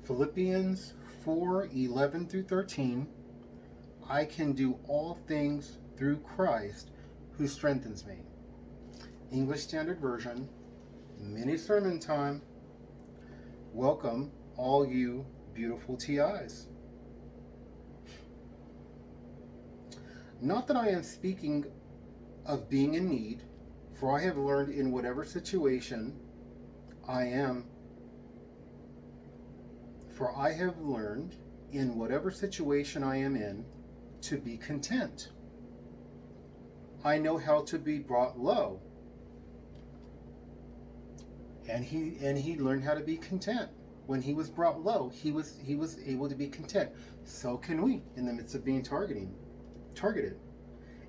Philippians 4:11 through 13. I can do all things through Christ who strengthens me. English Standard Version. Mini sermon time. Welcome, all you beautiful TIs. Not that I am speaking of being in need, for I have learned in whatever situation I am in to be content. I know how to be brought low. And he learned how to be content. When he was brought low, he was able to be content. So can we in the midst of being targeted.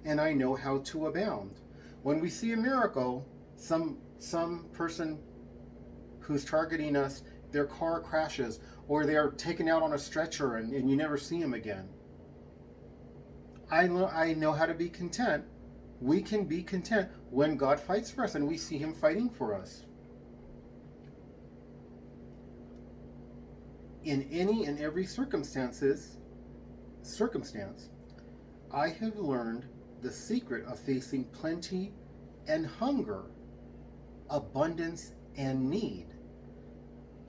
And I know how to abound. When we see a miracle, some person who's targeting us, their car crashes, or they're taken out on a stretcher and you never see them again. I know how to be content. We can be content when God fights for us and we see him fighting for us. In any and every circumstance, I have learned the secret of facing plenty and hunger, abundance and need.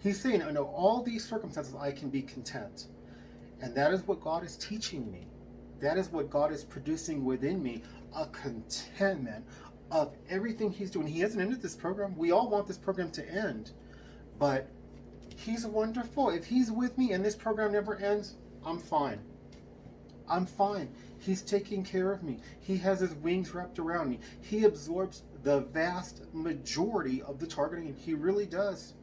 He's saying, under all these circumstances, I can be content. And that is what God is teaching me. That is what God is producing within me, a contentment of everything he's doing. He hasn't ended this program. We all want this program to end. But he's wonderful. If he's with me and this program never ends, I'm fine. I'm fine. He's taking care of me. He has his wings wrapped around me. He absorbs the vast majority of the targeting. He really does.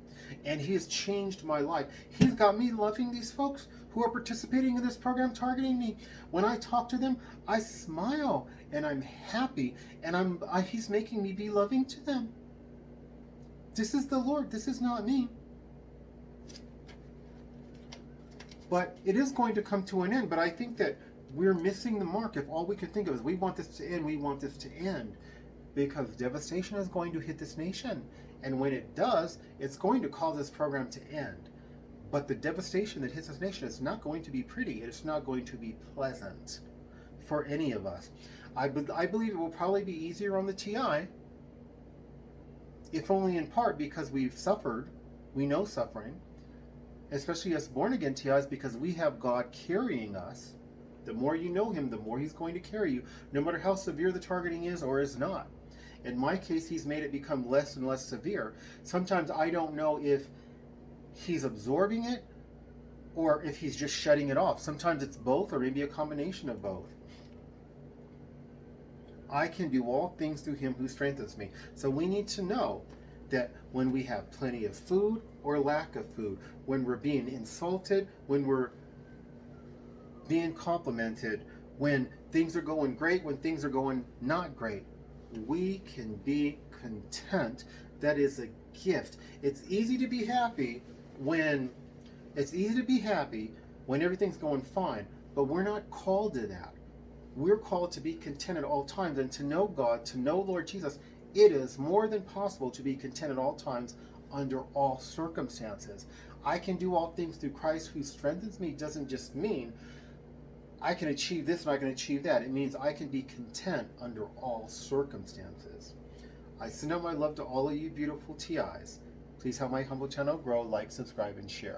And he has changed my life. He's got me loving these folks who are participating in this program, targeting me. When I talk to them, I smile and I'm happy, and he's making me be loving to them. This is the Lord. This is not me. But it is going to come to an end. But I think that we're missing the mark if all we can think of is we want this to end, we want this to end. Because devastation is going to hit this nation. And when it does, it's going to cause this program to end. But the devastation that hits this nation is not going to be pretty. It's not going to be pleasant for any of us. I believe it will probably be easier on the TI, if only in part because we've suffered. We know suffering. Especially us born-again TIs, because we have God carrying us. The more you know him, the more he's going to carry you, no matter how severe the targeting is or is not. In my case, he's made it become less and less severe. Sometimes I don't know if he's absorbing it or if he's just shutting it off. Sometimes it's both, or maybe a combination of both. I can do all things through him who strengthens me. So we need to know that when we have plenty of food or lack of food, when we're being insulted, when we're being complimented, when things are going great, when things are going not great, we can be content. That is a gift. It's easy to be happy when everything's going fine, but we're not called to that. We're called to be content at all times, and to know God, to know Lord Jesus. It is more than possible to be content at all times under all circumstances. I can do all things through Christ who strengthens me doesn't just mean I can achieve this and I can achieve that. It means I can be content under all circumstances. I send out my love to all of you beautiful TIs. Please help my humble channel grow, like, subscribe, and share.